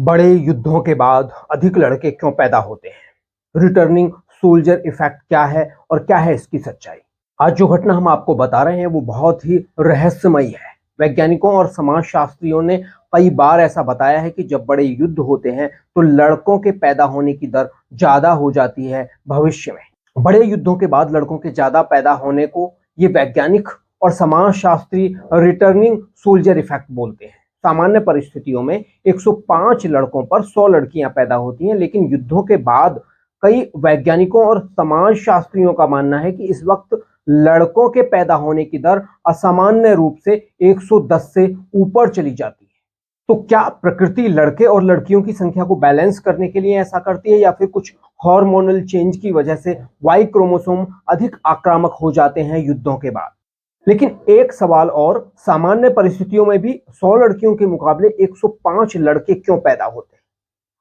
बड़े युद्धों के बाद अधिक लड़के क्यों पैदा होते हैं? रिटर्निंग सोल्जर इफेक्ट क्या है और क्या है इसकी सच्चाई? आज जो घटना हम आपको बता रहे हैं वो बहुत ही रहस्यमयी है। वैज्ञानिकों और समाजशास्त्रियों ने कई बार ऐसा बताया है कि जब बड़े युद्ध होते हैं तो लड़कों के पैदा होने की दर ज्यादा हो जाती है भविष्य में। बड़े युद्धों के बाद लड़कों के ज्यादा पैदा होने को ये वैज्ञानिक और समाजशास्त्री रिटर्निंग सोल्जर इफेक्ट बोलते हैं। सामान्य परिस्थितियों में 105 लड़कों पर 100 लड़कियां पैदा होती हैं, लेकिन युद्धों के बाद कई वैज्ञानिकों और समाजशास्त्रियों का मानना है कि इस वक्त लड़कों के पैदा होने की दर असामान्य रूप से 110 से ऊपर चली जाती है। तो क्या प्रकृति लड़के और लड़कियों की संख्या को बैलेंस करने के लिए ऐसा करती है, या फिर कुछ हार्मोनल चेंज की वजह से वाई क्रोमोसोम अधिक आक्रामक हो जाते हैं युद्धों के बाद? लेकिन एक सवाल और, सामान्य परिस्थितियों में भी 100 लड़कियों के मुकाबले 105 लड़के क्यों पैदा होते हैं?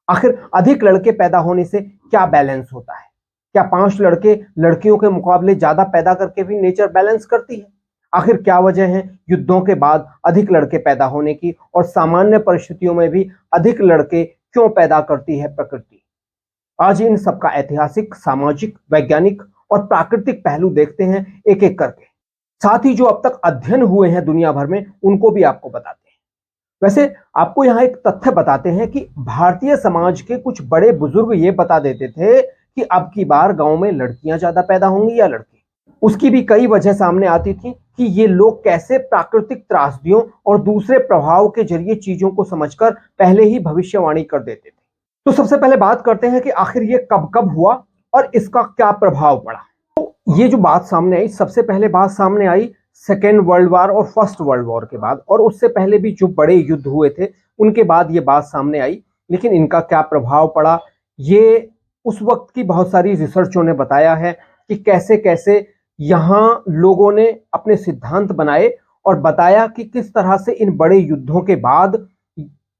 आखिर अधिक लड़के पैदा होने से क्या बैलेंस होता है? क्या 5 लड़के लड़कियों के मुकाबले ज्यादा पैदा करके भी नेचर बैलेंस करती है? आखिर क्या वजह है युद्धों के बाद अधिक लड़के पैदा होने की, और सामान्य परिस्थितियों में भी अधिक लड़के क्यों पैदा करती है प्रकृति? आज इन सबका ऐतिहासिक, सामाजिक, वैज्ञानिक और प्राकृतिक पहलू देखते हैं एक एक करके। साथ ही जो अब तक अध्ययन हुए हैं दुनिया भर में उनको भी आपको बताते हैं। वैसे आपको यहाँ एक तथ्य बताते हैं कि भारतीय समाज के कुछ बड़े बुजुर्ग ये बता देते थे कि अब की बार गांव में लड़कियां ज्यादा पैदा होंगी या लड़के। उसकी भी कई वजह सामने आती थी कि ये लोग कैसे प्राकृतिक त्रासदियों और दूसरे प्रभाव के जरिए चीजों को समझकर पहले ही भविष्यवाणी कर देते थे। तो सबसे पहले बात करते हैं कि आखिर ये कब कब हुआ और इसका क्या प्रभाव पड़ा। ये जो बात सामने आई, सबसे पहले बात सामने आई सेकेंड वर्ल्ड वॉर और फर्स्ट वर्ल्ड वॉर के बाद, और उससे पहले भी जो बड़े युद्ध हुए थे उनके बाद ये बात सामने आई। लेकिन इनका क्या प्रभाव पड़ा, ये उस वक्त की बहुत सारी रिसर्चों ने बताया है कि कैसे कैसे यहाँ लोगों ने अपने सिद्धांत बनाए और बताया कि किस तरह से इन बड़े युद्धों के बाद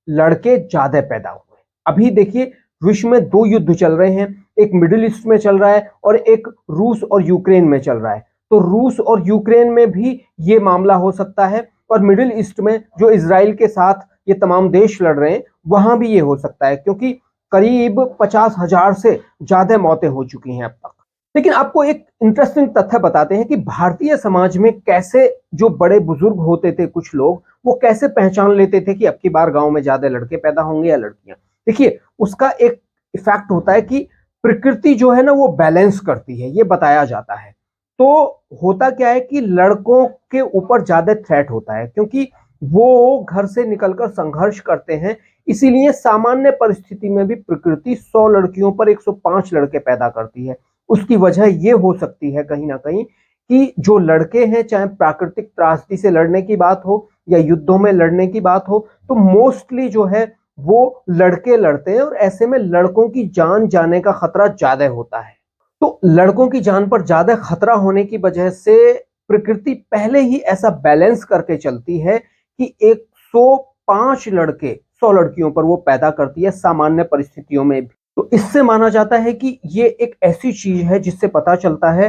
लड़के ज्यादा पैदा हुए। अभी देखिए, विश्व में 2 युद्ध चल रहे हैं, एक मिडिल ईस्ट में चल रहा है और एक रूस और यूक्रेन में चल रहा है। तो रूस और यूक्रेन में भी ये मामला हो सकता है, और मिडिल ईस्ट में जो इजराइल के साथ ये तमाम देश लड़ रहे हैं वहां भी ये हो सकता है, क्योंकि करीब 50,000 से ज्यादा मौतें हो चुकी हैं अब तक। लेकिन आपको एक इंटरेस्टिंग तथ्य बताते हैं कि भारतीय समाज में कैसे जो बड़े बुजुर्ग होते थे कुछ लोग, वो कैसे पहचान लेते थे कि अब की बार गांव में ज्यादा लड़के पैदा होंगे या लड़कियां। देखिए, उसका एक इफेक्ट होता है कि प्रकृति जो है ना वो बैलेंस करती है, ये बताया जाता है। तो होता क्या है कि लड़कों के ऊपर ज्यादा थ्रेट होता है, क्योंकि वो घर से निकलकर संघर्ष करते हैं। इसीलिए सामान्य परिस्थिति में भी प्रकृति 100 लड़कियों पर 105 लड़के पैदा करती है। उसकी वजह ये हो सकती है कहीं ना कहीं कि जो लड़के हैं, चाहे प्राकृतिक त्रासदी से लड़ने की बात हो या युद्धों में लड़ने की बात हो, तो मोस्टली जो है वो लड़के लड़ते हैं, और ऐसे में लड़कों की जान जाने का खतरा ज्यादा होता है। तो लड़कों की जान पर ज्यादा खतरा होने की वजह से प्रकृति पहले ही ऐसा बैलेंस करके चलती है कि 105 लड़के 100 लड़कियों पर वो पैदा करती है सामान्य परिस्थितियों में भी। तो इससे माना जाता है कि ये एक ऐसी चीज है जिससे पता चलता है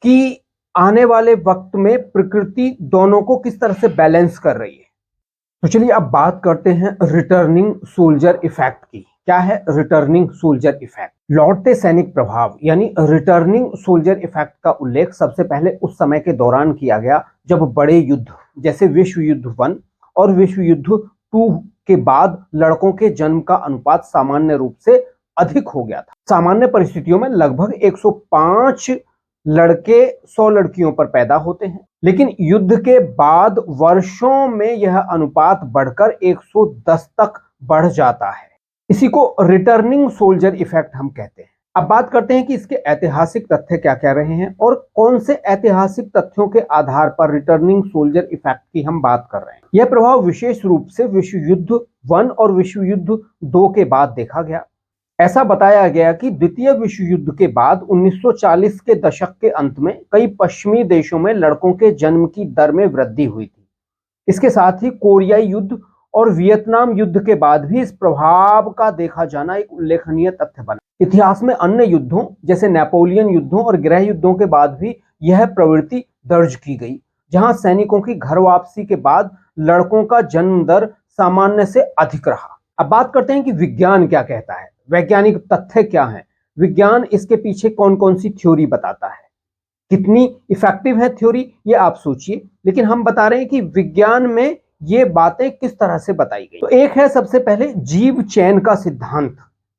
कि आने वाले वक्त में प्रकृति दोनों को किस तरह से बैलेंस कर रही है। तो चलिए अब बात करते हैं रिटर्निंग सोल्जर इफेक्ट की। क्या है रिटर्निंग सोल्जर इफेक्ट? लौटते सैनिक प्रभाव यानी रिटर्निंग सोल्जर इफेक्ट का उल्लेख सबसे पहले उस समय के दौरान किया गया जब बड़े युद्ध जैसे विश्व युद्ध 1 और विश्व युद्ध 2 के बाद लड़कों के जन्म का अनुपात सामान्य रूप से अधिक हो गया था। सामान्य परिस्थितियों में लगभग 105 लड़के 100 लड़कियों पर पैदा होते हैं, लेकिन युद्ध के बाद वर्षों में यह अनुपात बढ़कर 110 तक बढ़ जाता है। इसी को रिटर्निंग सोल्जर इफेक्ट हम कहते हैं। अब बात करते हैं कि इसके ऐतिहासिक तथ्य क्या क्या रहे हैं और कौन से ऐतिहासिक तथ्यों के आधार पर रिटर्निंग सोल्जर इफेक्ट की हम बात कर रहे हैं। यह प्रभाव विशेष रूप से विश्व युद्ध 1 और विश्व युद्ध 2 के बाद देखा गया। ऐसा बताया गया कि द्वितीय विश्व युद्ध के बाद 1940 के दशक के अंत में कई पश्चिमी देशों में लड़कों के जन्म की दर में वृद्धि हुई थी। इसके साथ ही कोरियाई युद्ध और वियतनाम युद्ध के बाद भी इस प्रभाव का देखा जाना एक उल्लेखनीय तथ्य बना। इतिहास में अन्य युद्धों जैसे नेपोलियन युद्धों और गृह युद्धों के बाद भी यह प्रवृत्ति दर्ज की गई, जहां सैनिकों की घर वापसी के बाद लड़कों का जन्म दर सामान्य से अधिक रहा। अब बात करते हैं कि विज्ञान क्या कहता है, वैज्ञानिक तथ्य क्या है, विज्ञान इसके पीछे कौन कौन सी थ्योरी बताता है, कितनी इफेक्टिव है थ्योरी, ये आप सोचिए। लेकिन हम बता रहे हैं कि विज्ञान में ये बातें किस तरह से बताई गई। तो एक है सबसे पहले जीव चयन का सिद्धांत,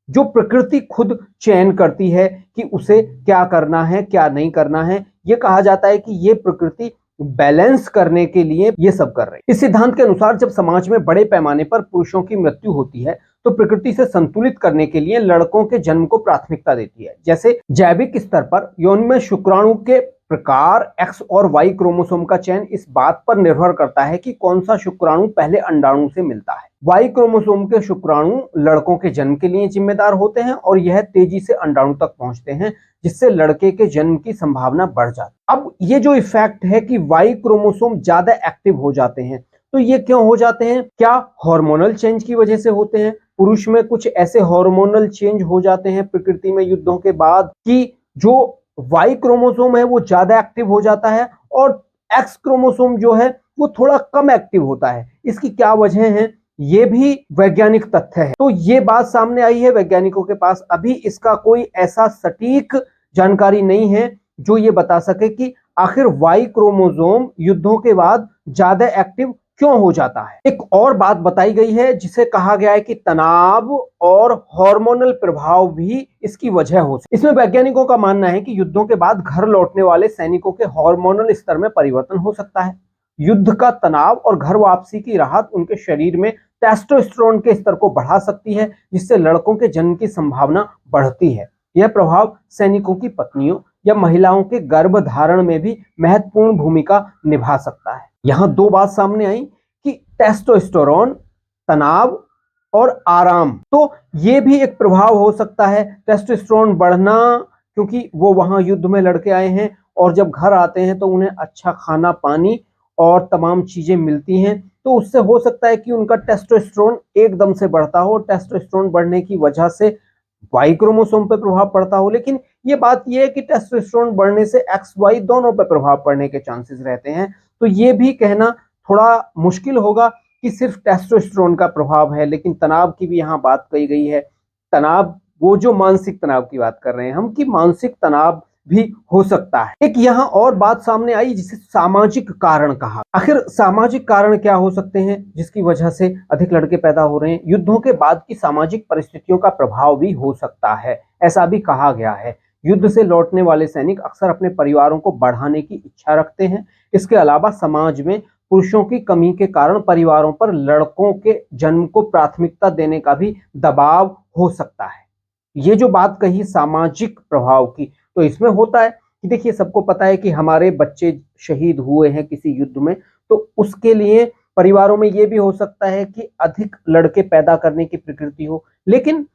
जो प्रकृति खुद चयन करती है कि उसे क्या करना है क्या नहीं करना है। यह कहा जाता है कि ये प्रकृति बैलेंस करने के लिए ये सब कर रही है। इस सिद्धांत के अनुसार जब समाज में बड़े पैमाने पर पुरुषों की मृत्यु होती है तो प्रकृति से संतुलित करने के लिए लड़कों के जन्म को प्राथमिकता देती है। जैसे जैविक स्तर पर यौन में शुक्राणु के प्रकार X और Y क्रोमोसोम का चयन इस बात पर निर्भर करता है कि कौन सा शुक्राणु पहले अंडाणु से मिलता है। Y क्रोमोसोम के शुक्राणु लड़कों के जन्म के लिए जिम्मेदार होते हैं और यह तेजी से अंडाणु तक पहुंचते हैं, जिससे लड़के के जन्म की संभावना बढ़ जाती है। अब ये जो इफेक्ट है कि Y क्रोमोसोम ज्यादा एक्टिव हो जाते हैं, तो ये क्यों हो जाते हैं? क्या हार्मोनल चेंज की वजह से होते हैं? पुरुष में कुछ ऐसे हार्मोनल चेंज हो जाते हैं प्रकृति में युद्धों के बाद कि जो Y क्रोमोसोम है वो ज्यादा एक्टिव हो जाता है और X क्रोमोसोम जो है वो थोड़ा कम एक्टिव होता है। इसकी क्या वजह है? ये भी वैज्ञानिक तथ्य है। तो ये बात सामने आई है वैज्ञानिकों के पास। अभी इसका कोई ऐसा सटीक जानकारी नहीं है जो ये बता सके कि आखिर Y क्रोमोसोम युद्धों के बाद ज्यादा एक्टिव क्यों हो जाता है। एक और बात बताई गई है जिसे कहा गया है कि तनाव और हार्मोनल प्रभाव भी इसकी वजह हो सकती है। इसमें वैज्ञानिकों का मानना है कि युद्धों के बाद घर लौटने वाले सैनिकों के हार्मोनल स्तर में परिवर्तन हो सकता है। युद्ध का तनाव और घर वापसी की राहत उनके शरीर में टेस्टोस्टेरोन के स्तर को बढ़ा सकती है, जिससे लड़कों के जन्म की संभावना बढ़ती है। यह प्रभाव सैनिकों की पत्नियों या महिलाओं के गर्भधारण में भी महत्वपूर्ण भूमिका निभा सकता है। यहां दो बात सामने आई कि टेस्टोस्टेरोन, तनाव और आराम, तो ये भी एक प्रभाव हो सकता है। टेस्टोस्टेरोन बढ़ना, क्योंकि वो वहां युद्ध में लड़के आए हैं और जब घर आते हैं तो उन्हें अच्छा खाना पानी और तमाम चीजें मिलती हैं, तो उससे हो सकता है कि उनका टेस्टोस्टेरोन एकदम से बढ़ता हो। टेस्टोस्टेरोन बढ़ने की वजह से Y क्रोमोसोम पर प्रभाव पड़ता हो। लेकिन ये बात ये है कि टेस्टोस्टेरोन बढ़ने से XY दोनों पर प्रभाव पड़ने के चांसेस रहते हैं। तो ये भी कहना थोड़ा मुश्किल होगा कि सिर्फ टेस्टोस्टेरोन का प्रभाव है। लेकिन तनाव की भी यहाँ बात कही गई है। तनाव, वो जो मानसिक तनाव की बात कर रहे हैं हम, कि मानसिक तनाव भी हो सकता है। एक यहाँ और बात सामने आई जिसे सामाजिक कारण कहा। आखिर सामाजिक कारण क्या हो सकते हैं जिसकी वजह से अधिक लड़के पैदा हो रहे हैं? युद्धों के बाद की सामाजिक परिस्थितियों का प्रभाव भी हो सकता है, ऐसा भी कहा गया है। युद्ध से लौटने वाले सैनिक अक्सर अपने परिवारों को बढ़ाने की इच्छा रखते हैं। इसके अलावा समाज में पुरुषों की कमी के कारण परिवारों पर लड़कों के जन्म को प्राथमिकता देने का भी दबाव हो सकता है। ये जो बात कही सामाजिक प्रभाव की, तो इसमें होता है कि देखिए, सबको पता है कि हमारे बच्चे शहीद हुए हैं किसी युद्ध में, तो उसके लिए परिवारों में ये भी हो सकता है कि अधिक लड़के पैदा करने की प्रकृति हो। लेकिन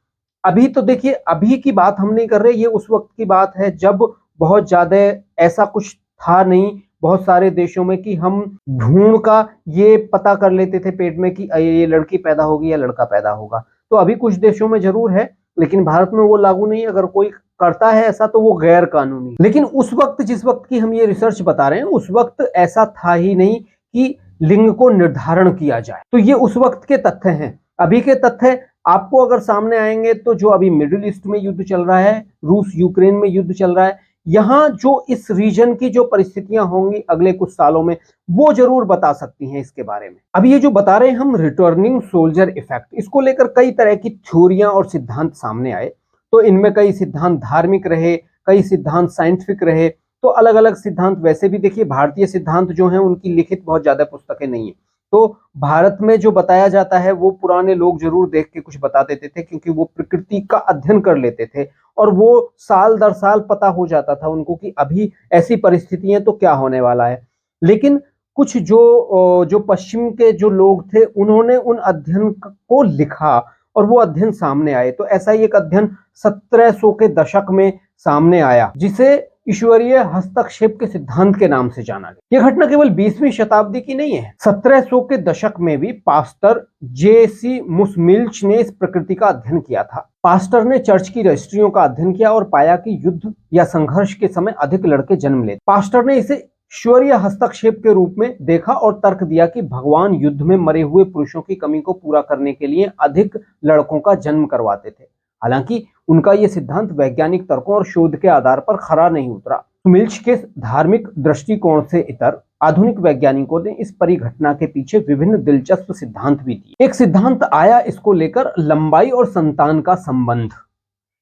अभी तो देखिए, अभी की बात हम नहीं कर रहे, ये उस वक्त की बात है जब बहुत ज्यादा ऐसा कुछ था नहीं बहुत सारे देशों में कि हम भ्रूण का ये पता कर लेते थे पेट में कि ये लड़की पैदा होगी या लड़का पैदा होगा। तो अभी कुछ देशों में जरूर है, लेकिन भारत में वो लागू नहीं। अगर कोई करता है ऐसा तो वो गैर कानूनी। लेकिन उस वक्त, जिस वक्त की हम ये रिसर्च बता रहे हैं, उस वक्त ऐसा था ही नहीं कि लिंग को निर्धारण किया जाए। तो ये उस वक्त के तथ्य हैं। अभी के तथ्य आपको अगर सामने आएंगे तो जो अभी मिडिल ईस्ट में युद्ध चल रहा है, रूस यूक्रेन में युद्ध चल रहा है, यहाँ जो इस रीजन की जो परिस्थितियां होंगी अगले कुछ सालों में, वो जरूर बता सकती हैं इसके बारे में। अब ये जो बता रहे हैं हम रिटर्निंग सोल्जर इफेक्ट, इसको लेकर कई तरह की थ्योरियां और सिद्धांत सामने आए। तो इनमें कई सिद्धांत धार्मिक रहे, कई सिद्धांत साइंटिफिक रहे। तो अलग अलग सिद्धांत, वैसे भी देखिए भारतीय सिद्धांत जो हैं उनकी लिखित बहुत ज्यादा पुस्तकें नहीं है। तो भारत में जो बताया जाता है वो पुराने लोग जरूर देख के कुछ बता देते थे, क्योंकि वो प्रकृति का अध्ययन कर लेते थे और वो साल दर साल पता हो जाता था उनको कि अभी ऐसी परिस्थितियां तो क्या होने वाला है। लेकिन कुछ जो पश्चिम के जो लोग थे उन्होंने उन अध्ययन को लिखा और वो अध्ययन सामने आए। तो ऐसा ही एक अध्ययन 1700 के दशक में सामने आया, जिसे ईश्वरीय हस्तक्षेप के सिद्धांत के नाम से जाना गया। यह घटना केवल 20वीं शताब्दी की नहीं है। 1700 के दशक में भी पास्टर J.C. मुसमिल्च ने इस प्रकृति का अध्ययन किया था। पास्टर ने चर्च की रजिस्ट्रियों का अध्ययन किया और पाया कि युद्ध या संघर्ष के समय अधिक लड़के जन्म लेते। पास्टर ने इसे ईश्वरीय हस्तक्षेप के रूप में देखा और तर्क दिया कि भगवान युद्ध में मरे हुए पुरुषों की कमी को पूरा करने के लिए अधिक लड़कों का जन्म करवाते थे। हालांकि उनका यह सिद्धांत वैज्ञानिक तर्कों और शोध के आधार पर खरा नहीं उतरा। मिल्च के धार्मिक दृष्टिकोण से इतर आधुनिक वैज्ञानिकों ने इस परिघटना के पीछे विभिन्न दिलचस्प सिद्धांत भी दिए। एक सिद्धांत आया इसको लेकर लंबाई और संतान का संबंध।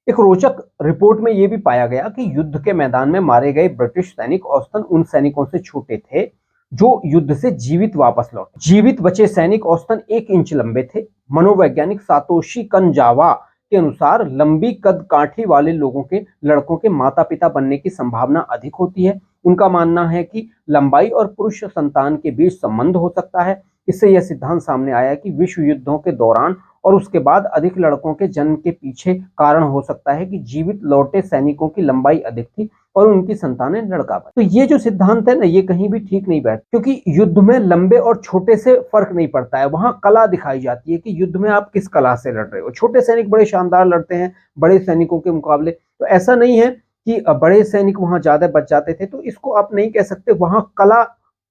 एक रोचक रिपोर्ट में यह भी पाया गया कि युद्ध के मैदान में मारे गए ब्रिटिश सैनिक औसतन उन सैनिकों से छोटे थे जो युद्ध से जीवित वापस लौटे। जीवित बचे सैनिक औसतन 1 इंच लंबे थे। मनोवैज्ञानिक सातोशी कनजावा के अनुसार लंबी कद काठी वाले लोगों के लड़कों के माता पिता बनने की संभावना अधिक होती है। उनका मानना है कि लंबाई और पुरुष संतान के बीच संबंध हो सकता है। इससे यह सिद्धांत सामने आया कि विश्व युद्धों के दौरान और उसके बाद अधिक लड़कों के जन्म के पीछे कारण हो सकता है कि जीवित लौटे सैनिकों की लंबाई अधिक थी और उनकी संतानें लड़का बने। तो ये जो सिद्धांत है ना, ये कहीं भी ठीक नहीं बैठता, क्योंकि युद्ध में लंबे और छोटे से फर्क नहीं पड़ता है। वहां कला दिखाई जाती है कि युद्ध में आप किस कला से लड़ रहे हो। छोटे सैनिक बड़े शानदार लड़ते हैं बड़े सैनिकों के मुकाबले, तो ऐसा नहीं है कि बड़े सैनिक वहां ज्यादा बच जाते थे। तो इसको आप नहीं कह सकते, वहां कला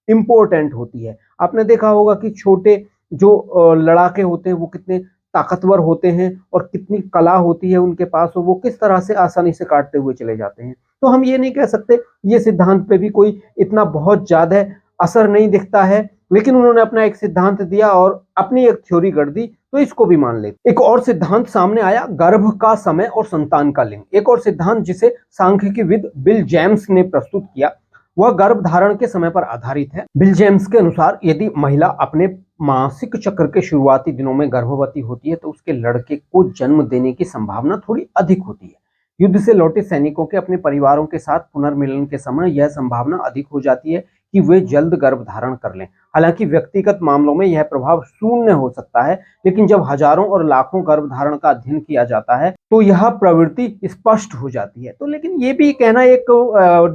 इंपॉर्टेंट होती है। आपने देखा होगा कि छोटे जो लड़ाके होते हैं वो कितने ताकतवर होते हैं और कितनी कला होती है उनके पास, और वो किस तरह से आसानी से काटते हुए चले जाते हैं। तो हम ये नहीं कह सकते, ये सिद्धांत पे भी कोई इतना बहुत ज्यादा असर नहीं दिखता है, लेकिन उन्होंने अपना एक सिद्धांत दिया और अपनी एक थ्योरी गढ़ दी, तो इसको भी मान लेते। एक और सिद्धांत सामने आया, गर्भ का समय और संतान का लिंग। एक और सिद्धांत जिसे सांख्यिकीविद बिल जेम्स ने प्रस्तुत किया वह गर्भ धारण के समय पर आधारित है। बिल जेम्स के अनुसार यदि महिला अपने मासिक चक्र के शुरुआती दिनों में गर्भवती होती है तो उसके लड़के को जन्म देने की संभावना थोड़ी अधिक होती है। युद्ध से लौटे सैनिकों के अपने परिवारों के साथ पुनर्मिलन के समय यह संभावना अधिक हो जाती है कि वे जल्द गर्भ धारण कर लें। हालांकि व्यक्तिगत मामलों में यह प्रभाव शून्य हो सकता है, लेकिन जब हजारों और लाखों गर्भ धारण का अध्ययन किया जाता है तो यह प्रवृत्ति स्पष्ट हो जाती है। तो लेकिन ये भी कहना एक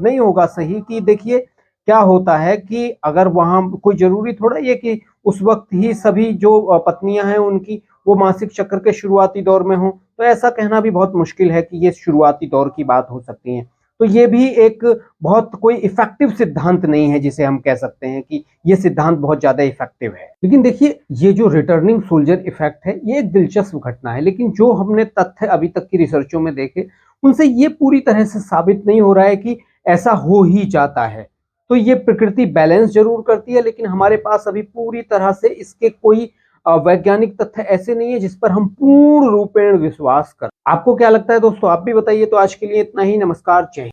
नहीं होगा सही कि देखिए क्या होता है कि अगर वहां कोई जरूरी थोड़ा ये कि उस वक्त ही सभी जो पत्नियां हैं उनकी वो मासिक चक्र के शुरुआती दौर में हो, तो ऐसा कहना भी बहुत मुश्किल है कि ये शुरुआती दौर की बात हो सकती है। तो ये भी एक बहुत कोई इफेक्टिव सिद्धांत नहीं है जिसे हम कह सकते हैं कि ये सिद्धांत बहुत ज्यादा इफेक्टिव है। लेकिन देखिए ये जो रिटर्निंग सोल्जर इफेक्ट है ये एक दिलचस्प घटना है, लेकिन जो हमने तथ्य अभी तक की रिसर्चों में देखे उनसे ये पूरी तरह से साबित नहीं हो रहा है कि ऐसा हो ही जाता है। तो ये प्रकृति बैलेंस जरूर करती है, लेकिन हमारे पास अभी पूरी तरह से इसके कोई वैज्ञानिक तथ्य ऐसे नहीं है जिस पर हम पूर्ण रूपेण विश्वास कर। आपको क्या लगता है दोस्तों, आप भी बताइए। तो आज के लिए इतना ही। नमस्कार, जय हिंद।